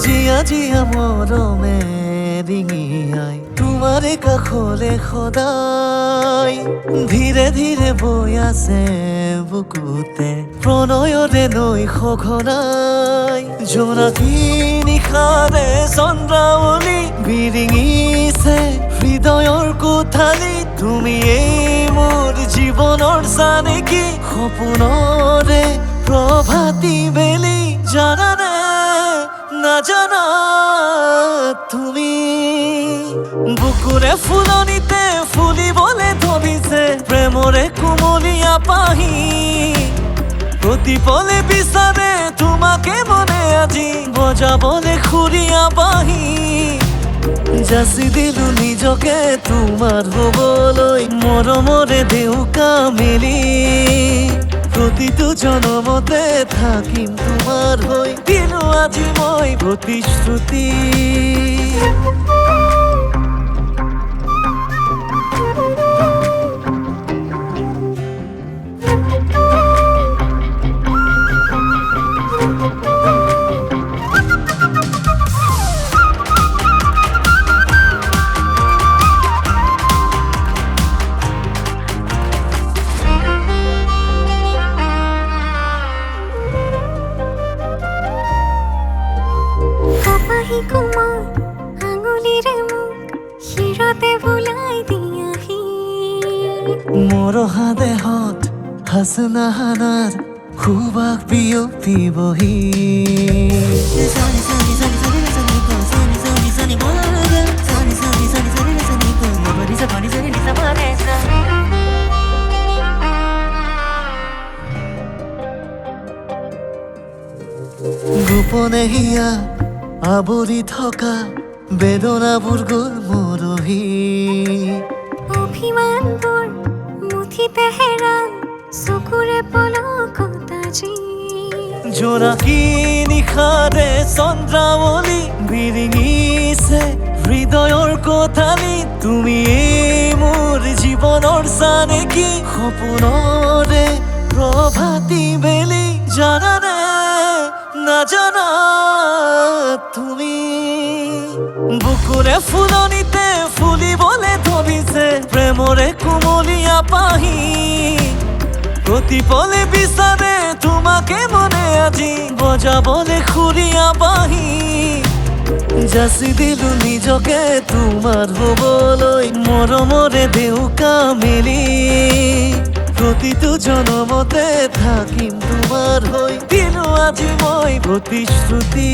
জিয়া জিয়া মরমে ডিঙিয়াই তোমারে কাষলে সদায় ধীৰে ধীৰে বৈ আছে বুকুতে প্ৰণয়ৰে নৈ সঘনাই জোনাকী নিশাৰে চন্দ্ৰাৱলী বিৰিঙিছে হৃদয়ৰ কোঠালি তুমি এই মোৰ জীৱনৰ জানেকি সপোনৰে প্ৰভাতী বেলি জানানে নাজানা তুমি বুকুৰে ফুলনিতে ফুলিবলে ধৰিছে প্ৰেমৰে কুমলীয়া পাহি প্ৰতিপলে বিচাৰে তোমাকে মনে আজি বজাবলে খুৰীয়া বাহি যাচি দিলো নিজকে তোমাৰ হবলৈ মৰমৰে দেউকা মেলি প্ৰতিটো জনমতে থাকিম তোমাৰ হৈ দিলো আজি মই প্ৰতিশ্ৰুতি কুমার আঙুলিৰে মোক শিৰতে ভুলাই দিয়াহি মৰহা দেহত হাসনাহানাৰ সুবাস বিয়পিবহি গোপনে হিয়া আবৰি থকা বেদনাবোৰ গ'ল মৰহি অভিমানবোৰ মুঠিতে হেৰাল চকুৰে পলকত আজি জোনাকী নিশাৰে চন্দ্ৰাৱলী বিৰিঙিছে হৃদয়ৰ কোঠালি তুমি এই মোৰ জীৱনৰ জানেকি সপোনৰে প্ৰভাতী বেলি জানানে নাজানা তুমি বুকুৰে ফুলনিতে ফুলিবলে ধৰিছে প্ৰেমৰে কুমলীয়া পাহি প্ৰতিপলে বিচাৰে তোমাকে মনে আজি বজাবলে খুৰীয়া বাহি যাচি দিলো নিজকে তোমাৰ হবলৈ মৰমৰে দেউকা মেলি প্ৰতিটো জনমতে থাকিম তোমাৰ হৈ দিলো আজি মই প্ৰতিশ্ৰুতি